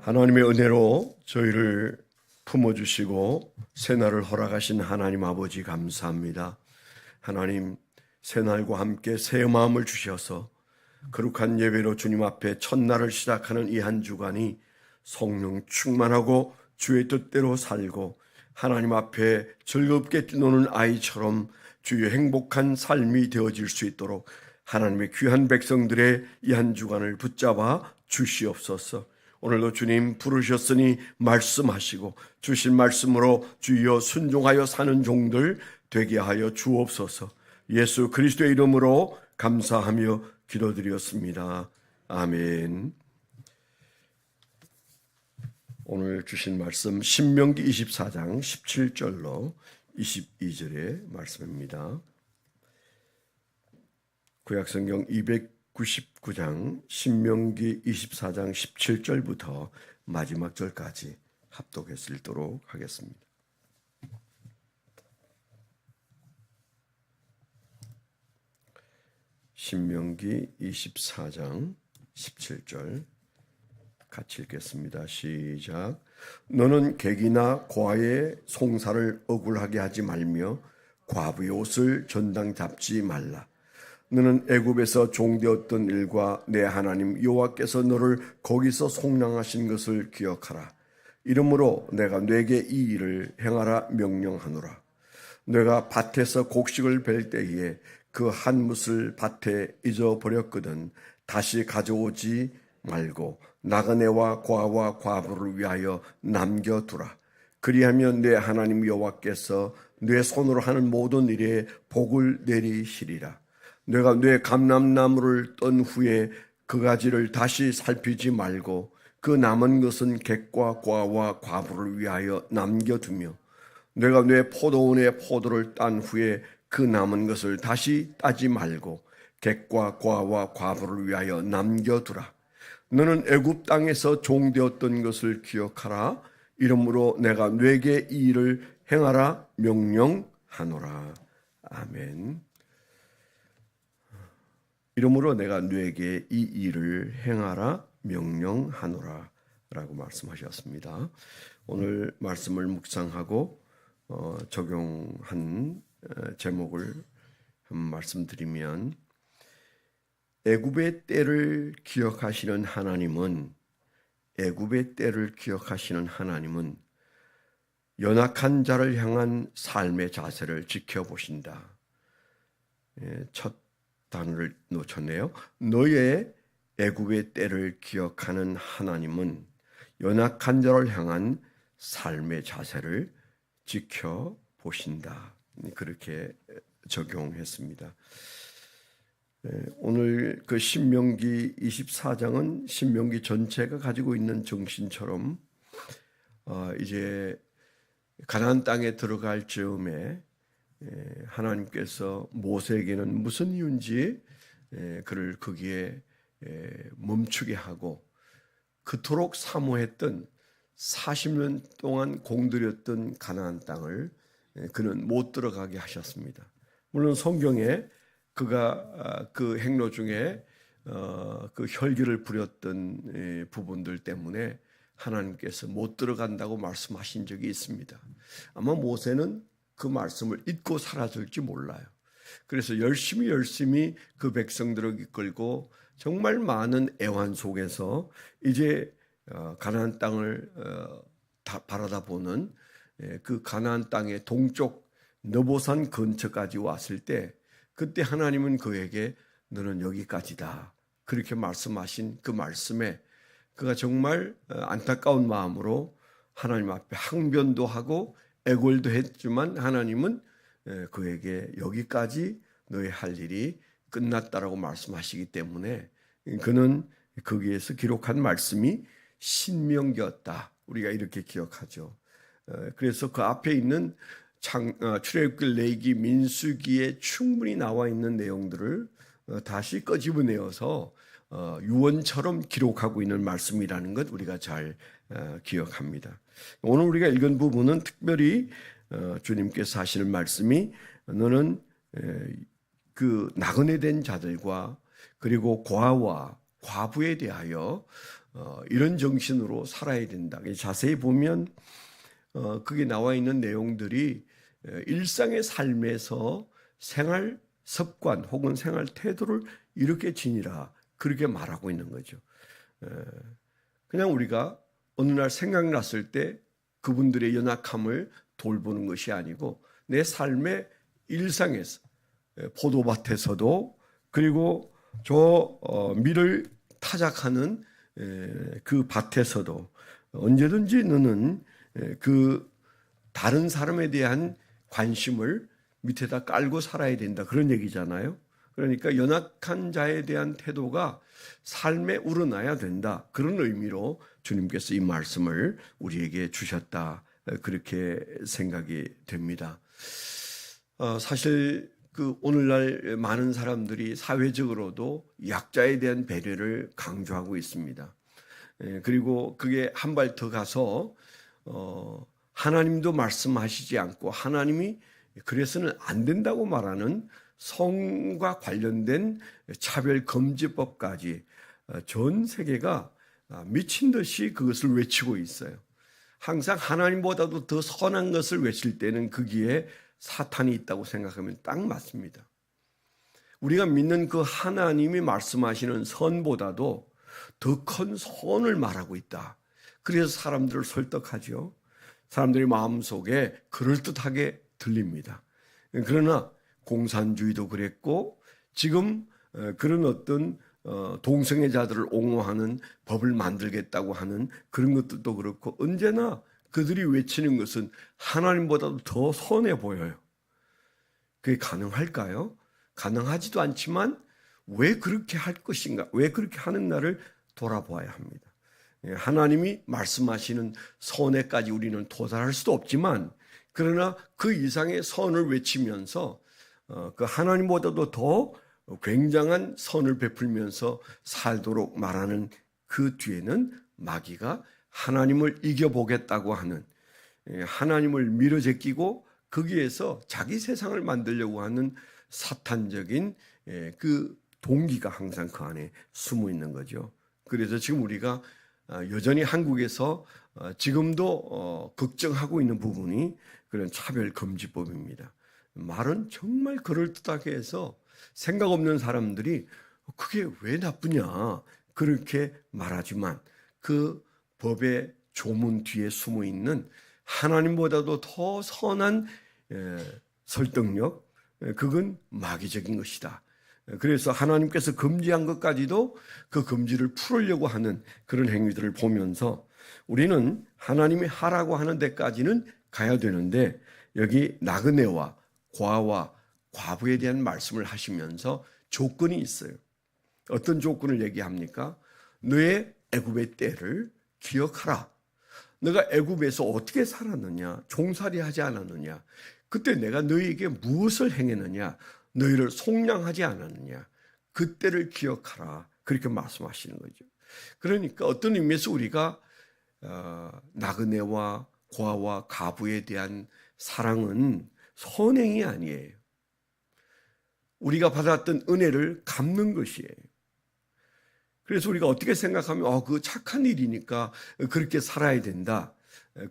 하나님의 은혜로 저희를 품어주시고 새날을 허락하신 하나님 아버지 감사합니다. 하나님, 새날과 함께 새 마음을 주셔서 거룩한 예배로 주님 앞에 첫날을 시작하는 이 한 주간이 성령 충만하고 주의 뜻대로 살고 하나님 앞에 즐겁게 뛰노는 아이처럼 주의 행복한 삶이 되어질 수 있도록 하나님의 귀한 백성들의 이 한 주간을 붙잡아 주시옵소서. 오늘도 주님 부르셨으니 말씀하시고 주신 말씀으로 주여 순종하여 사는 종들 되게 하여 주옵소서. 예수 그리스도의 이름으로 감사하며 기도드렸습니다. 아멘. 오늘 주신 말씀 신명기 24장 17절로 22절의 말씀입니다. 구약성경 299장 신명기 24장 17절부터 마지막 절까지 합독해서 읽도록 하겠습니다. 신명기 24장 17절 같이 읽겠습니다. 시작. 너는 객이나 고아의 송사를 억울하게 하지 말며 과부의 옷을 전당 잡지 말라. 너는 애굽에서 종되었던 일과 내 하나님 여호와께서 너를 거기서 속량하신 것을 기억하라. 이러므로 내가 네게 이 일을 행하라 명령하노라. 내가 밭에서 곡식을 벨 때에 그 한 뭇을 밭에 잊어버렸거든 다시 가져오지 말고 나그네와 고아와 과부를 위하여 남겨두라. 그리하면 내 하나님 여호와께서 내 손으로 하는 모든 일에 복을 내리시리라. 내가 내 감람나무를 떤 후에 그 가지를 다시 살피지 말고 그 남은 것은 객과 고아와 과부를 위하여 남겨두며 내가 내 포도원의 포도를 딴 후에 그 남은 것을 다시 따지 말고 객과 고아와 과부를 위하여 남겨두라. 너는 애굽 땅에서 종되었던 것을 기억하라. 이러므로 내가 네게 이 일을 행하라 명령하노라. 아멘. 이러므로 내가 네게 이 일을 행하라 명령하노라 라고 말씀하셨습니다. 오늘 말씀을 묵상하고 적용한 제목을 한번 말씀드리면, 애굽의 때를 기억하시는 하나님은 연약한 자를 향한 삶의 자세를 지켜보신다. 첫 단어를 놓쳤네요. 너의 애굽의 때를 기억하는 하나님은 연약한 자를 향한 삶의 자세를 지켜보신다. 그렇게 적용했습니다. 오늘 그 신명기 24장은 신명기 전체가 가지고 있는 정신처럼 이제 가나안 땅에 들어갈 즈음에 하나님께서 모세에게는 무슨 이유인지 그를 거기에 멈추게 하고 그토록 사모했던 40년 동안 공들였던 가나안 땅을 그는 못 들어가게 하셨습니다. 물론 성경에 그가 그 행로 중에 그 혈기를 부렸던 부분들 때문에 하나님께서 못 들어간다고 말씀하신 적이 있습니다. 아마 모세는 그 말씀을 잊고 살았을지 몰라요. 그래서 열심히 그 백성들을 이끌고 정말 많은 애환 속에서 이제 가나안 땅을 바라다 보는 그 가나안 땅의 동쪽 너보산 근처까지 왔을 때 그때 하나님은 그에게 너는 여기까지다 그렇게 말씀하신 그 말씀에 그가 정말 안타까운 마음으로 하나님 앞에 항변도 하고 애걸도 했지만 하나님은 그에게 여기까지 너의 할 일이 끝났다라고 말씀하시기 때문에 그는 거기에서 기록한 말씀이 신명기였다. 우리가 이렇게 기억하죠. 그래서 그 앞에 있는 출애굽기, 레위기, 민수기에 충분히 나와 있는 내용들을 다시 끄집어내어서 유언처럼 기록하고 있는 말씀이라는 것 우리가 잘 기억합니다. 오늘 우리가 읽은 부분은 특별히 주님께서 하시는 말씀이 너는 그 나그네 된 자들과 그리고 고아와 과부에 대하여 이런 정신으로 살아야 된다. 자세히 보면 그게 나와 있는 내용들이 일상의 삶에서 생활 습관 혹은 생활 태도를 이렇게 지니라 그렇게 말하고 있는 거죠. 그냥 우리가 어느 날 생각났을 때 그분들의 연약함을 돌보는 것이 아니고 내 삶의 일상에서 포도밭에서도 그리고 저 밀을 타작하는 그 밭에서도 언제든지 너는 그 다른 사람에 대한 관심을 밑에다 깔고 살아야 된다 그런 얘기잖아요. 그러니까 연약한 자에 대한 태도가 삶에 우러나야 된다 그런 의미로 주님께서 이 말씀을 우리에게 주셨다 그렇게 생각이 됩니다. 사실 그 오늘날 많은 사람들이 사회적으로도 약자에 대한 배려를 강조하고 있습니다. 그리고 그게 한 발 더 가서 하나님도 말씀하시지 않고 하나님이 그래서는 안 된다고 말하는 성과 관련된 차별금지법까지 전 세계가 미친 듯이 그것을 외치고 있어요. 항상 하나님보다도 더 선한 것을 외칠 때는 거기에 사탄이 있다고 생각하면 딱 맞습니다. 우리가 믿는 그 하나님이 말씀하시는 선보다도 더 큰 선을 말하고 있다. 그래서 사람들을 설득하죠. 사람들의 마음속에 그럴듯하게 들립니다. 그러나 공산주의도 그랬고 지금 그런 어떤 동성애자들을 옹호하는 법을 만들겠다고 하는 그런 것들도 그렇고 언제나 그들이 외치는 것은 하나님보다도 더 선해 보여요. 그게 가능할까요? 가능하지도 않지만 왜 그렇게 할 것인가? 왜 그렇게 하는 나를 돌아보아야 합니다. 하나님이 말씀하시는 선에까지 우리는 도달할 수도 없지만 그러나 그 이상의 선을 외치면서 그 하나님보다도 더 굉장한 선을 베풀면서 살도록 말하는 그 뒤에는 마귀가 하나님을 이겨보겠다고 하는 하나님을 밀어제끼고 거기에서 자기 세상을 만들려고 하는 사탄적인 그 동기가 항상 그 안에 숨어 있는 거죠. 그래서 지금 우리가 여전히 한국에서 지금도 걱정하고 있는 부분이 그런 차별금지법입니다. 말은 정말 그럴듯하게 해서 생각 없는 사람들이 그게 왜 나쁘냐 그렇게 말하지만 그 법의 조문 뒤에 숨어 있는 하나님보다도 더 선한 설득력 그건 마귀적인 것이다. 그래서 하나님께서 금지한 것까지도 그 금지를 풀으려고 하는 그런 행위들을 보면서 우리는 하나님이 하라고 하는 데까지는 가야 되는데 여기 나그네와 고아와 과부에 대한 말씀을 하시면서 조건이 있어요. 어떤 조건을 얘기합니까? 너의 애굽의 때를 기억하라. 너가 애굽에서 어떻게 살았느냐? 종살이 하지 않았느냐? 그때 내가 너희에게 무엇을 행했느냐? 너희를 속량하지 않았느냐? 그때를 기억하라. 그렇게 말씀하시는 거죠. 그러니까 어떤 의미에서 우리가 나그네와 고아와 가부에 대한 사랑은 선행이 아니에요. 우리가 받았던 은혜를 갚는 것이에요. 그래서 우리가 어떻게 생각하면 그 착한 일이니까 그렇게 살아야 된다.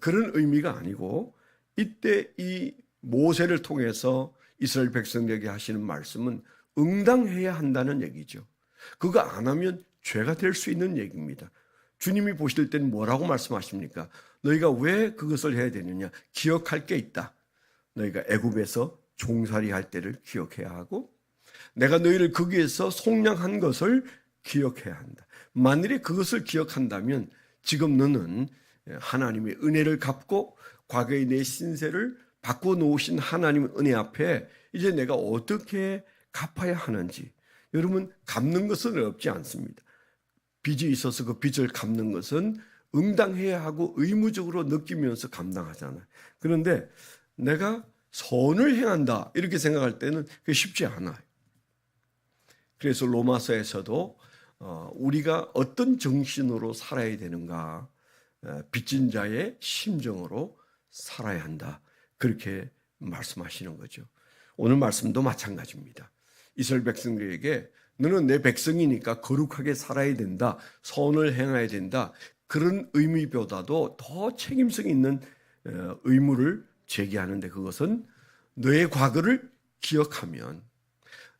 그런 의미가 아니고 이때 이 모세를 통해서 이스라엘 백성에게 하시는 말씀은 응당해야 한다는 얘기죠. 그거 안 하면 죄가 될 수 있는 얘기입니다. 주님이 보실 때는 뭐라고 말씀하십니까? 너희가 왜 그것을 해야 되느냐? 기억할 게 있다. 너희가 애굽에서 종살이 할 때를 기억해야 하고 내가 너희를 거기에서 속량한 것을 기억해야 한다. 만일에 그것을 기억한다면 지금 너는 하나님의 은혜를 갚고 과거의 내 신세를 바꿔놓으신 하나님의 은혜 앞에 이제 내가 어떻게 갚아야 하는지 여러분 갚는 것은 어렵지 않습니다. 빚이 있어서 그 빚을 갚는 것은 응당해야 하고 의무적으로 느끼면서 감당하잖아요. 그런데 내가 선을 행한다 이렇게 생각할 때는 그게 쉽지 않아요. 그래서 로마서에서도 우리가 어떤 정신으로 살아야 되는가 빚진 자의 심정으로 살아야 한다 그렇게 말씀하시는 거죠. 오늘 말씀도 마찬가지입니다. 이스라엘 백성들에게 너는 내 백성이니까 거룩하게 살아야 된다. 선을 행해야 된다. 그런 의미보다도 더 책임성 있는 의무를 제기하는데, 그것은 너의 과거를 기억하면,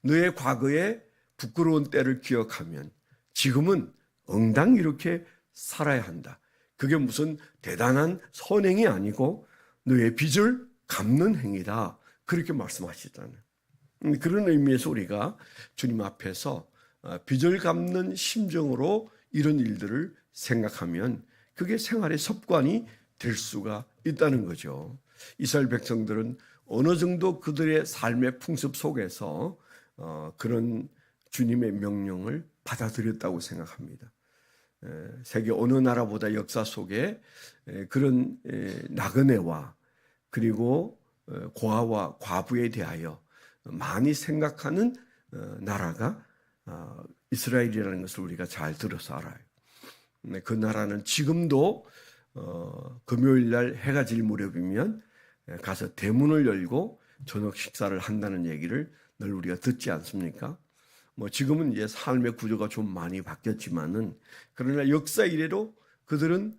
너의 과거의 부끄러운 때를 기억하면 지금은 응당 이렇게 살아야 한다. 그게 무슨 대단한 선행이 아니고 너의 빚을 갚는 행위다. 그렇게 말씀하시잖아요. 그런 의미에서 우리가 주님 앞에서 빚을 갚는 심정으로 이런 일들을 생각하면 그게 생활의 습관이 될 수가 있다는 거죠. 이스라엘 백성들은 어느 정도 그들의 삶의 풍습 속에서 그런 주님의 명령을 받아들였다고 생각합니다. 세계 어느 나라보다 역사 속에 그런 나그네와 그리고 고아와 과부에 대하여 많이 생각하는 나라가 이스라엘이라는 것을 우리가 잘 들어서 알아요. 그 나라는 지금도 금요일 날 해가 질 무렵이면 가서 대문을 열고 저녁 식사를 한다는 얘기를 늘 우리가 듣지 않습니까? 뭐 지금은 이제 삶의 구조가 좀 많이 바뀌었지만은, 그러나 역사 이래로 그들은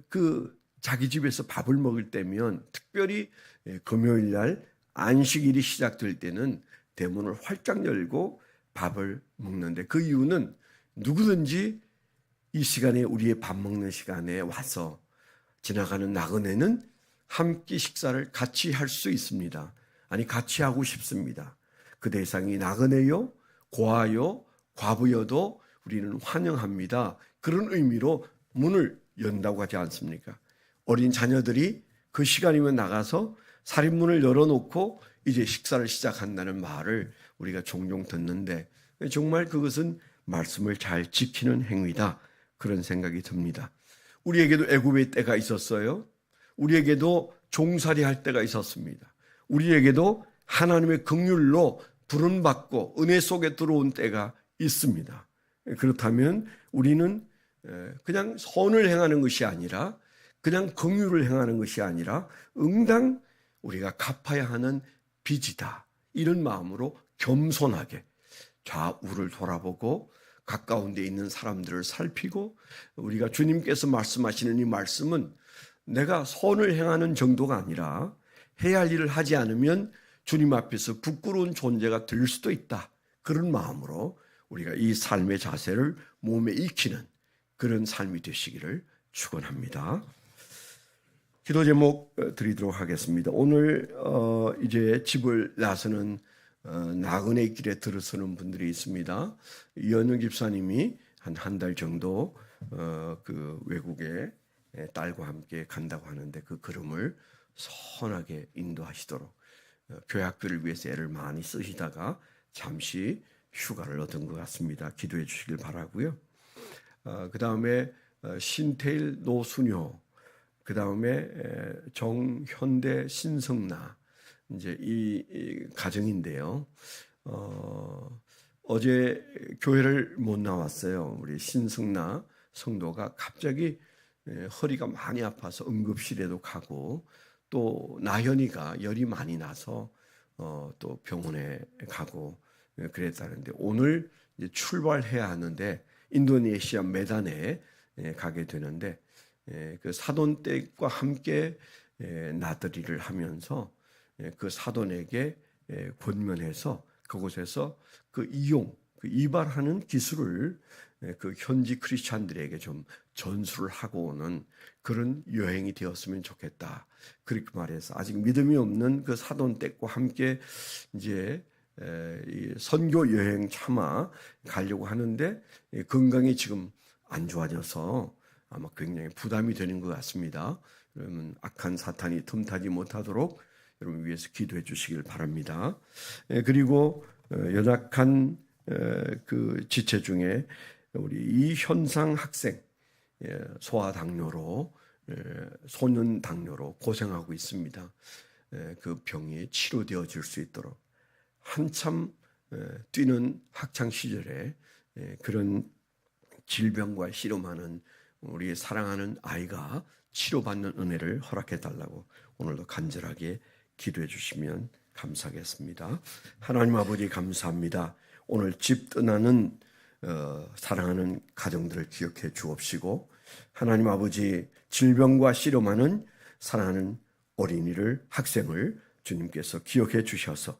그 자기 집에서 밥을 먹을 때면, 특별히 금요일 날 안식일이 시작될 때는 대문을 활짝 열고 밥을 먹는데, 그 이유는 누구든지 이 시간에, 우리의 밥 먹는 시간에 와서 지나가는 나그네는 함께 식사를 같이 할 수 있습니다. 아니, 같이 하고 싶습니다. 그 대상이 나그네요, 고아요, 과부여도 우리는 환영합니다. 그런 의미로 문을 연다고 하지 않습니까? 어린 자녀들이 그 시간이면 나가서 살인문을 열어놓고 이제 식사를 시작한다는 말을 우리가 종종 듣는데, 정말 그것은 말씀을 잘 지키는 행위다, 그런 생각이 듭니다. 우리에게도 애굽의 때가 있었어요. 우리에게도 종살이 할 때가 있었습니다. 우리에게도 하나님의 긍휼로 부름받고 은혜 속에 들어온 때가 있습니다. 그렇다면 우리는 그냥 선을 행하는 것이 아니라, 그냥 긍휼을 행하는 것이 아니라 응당 우리가 갚아야 하는 빚이다, 이런 마음으로 겸손하게 좌우를 돌아보고 가까운 데 있는 사람들을 살피고, 우리가 주님께서 말씀하시는 이 말씀은 내가 선을 행하는 정도가 아니라 해야 할 일을 하지 않으면 주님 앞에서 부끄러운 존재가 될 수도 있다, 그런 마음으로 우리가 이 삶의 자세를 몸에 익히는 그런 삶이 되시기를 축원합니다. 기도 제목 드리도록 하겠습니다. 오늘 이제 집을 나서는 나그네 길에 들어서는 분들이 있습니다. 이현영 집사님이 한 달 정도 그 외국에 딸과 함께 간다고 하는데, 그 걸음을 선하게 인도하시도록, 교학비를 위해서 애를 많이 쓰시다가 잠시 휴가를 얻은 것 같습니다. 기도해 주시길 바라고요. 그 다음에 신태일 노순효, 그 다음에 정현대 신성나, 이제 이 가정인데요. 어제 교회를 못 나왔어요. 우리 신성나 성도가 갑자기 허리가 많이 아파서 응급실에도 가고, 또 나현이가 열이 많이 나서 또 병원에 가고 그랬다는데, 오늘 이제 출발해야 하는데 인도네시아 메단에 가게 되는데, 그 사돈댁과 함께 나들이를 하면서 그 사돈에게 권면해서 그곳에서 그 이발하는 기술을 그 현지 크리스찬들에게 좀 전수를 하고 오는 그런 여행이 되었으면 좋겠다, 그렇게 말해서, 아직 믿음이 없는 그 사돈댁과 함께 이제 이 선교 여행 참아 가려고 하는데, 건강이 지금 안 좋아져서 아마 굉장히 부담이 되는 것 같습니다. 여러분, 악한 사탄이 틈타지 못하도록 여러분 위해서 기도해 주시길 바랍니다. 그리고 연약한 그 지체 중에 우리 이현상 학생, 소아당뇨로, 소년당뇨로 고생하고 있습니다. 그 병이 치료되어질 수 있도록, 한참 뛰는 학창 시절에 그런 질병과 씨름하는 우리 사랑하는 아이가 치료받는 은혜를 허락해 달라고 오늘도 간절하게 기도해 주시면 감사하겠습니다. 하나님 아버지, 감사합니다. 오늘 집 떠나는 사랑하는 가정들을 기억해 주옵시고, 하나님 아버지 질병과 씨름하는 사랑하는 어린이를, 학생을 주님께서 기억해 주셔서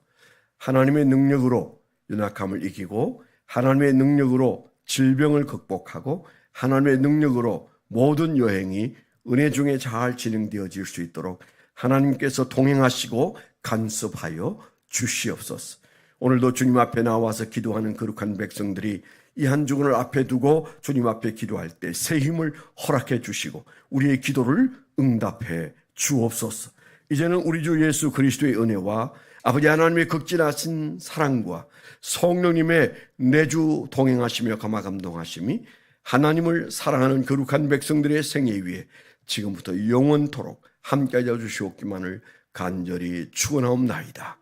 하나님의 능력으로 연약함을 이기고, 하나님의 능력으로 질병을 극복하고, 하나님의 능력으로 모든 여행이 은혜 중에 잘 진행되어질 수 있도록 하나님께서 동행하시고 간섭하여 주시옵소서. 오늘도 주님 앞에 나와서 기도하는 거룩한 백성들이 이 한 주간을 앞에 두고 주님 앞에 기도할 때 새 힘을 허락해 주시고 우리의 기도를 응답해 주옵소서. 이제는 우리 주 예수 그리스도의 은혜와 아버지 하나님의 극진하신 사랑과 성령님의 내주 동행하시며 감화 감동하심이 하나님을 사랑하는 거룩한 백성들의 생애 위에 지금부터 영원토록 함께하여 주시옵기만을 간절히 축원하옵나이다.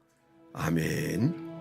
아멘.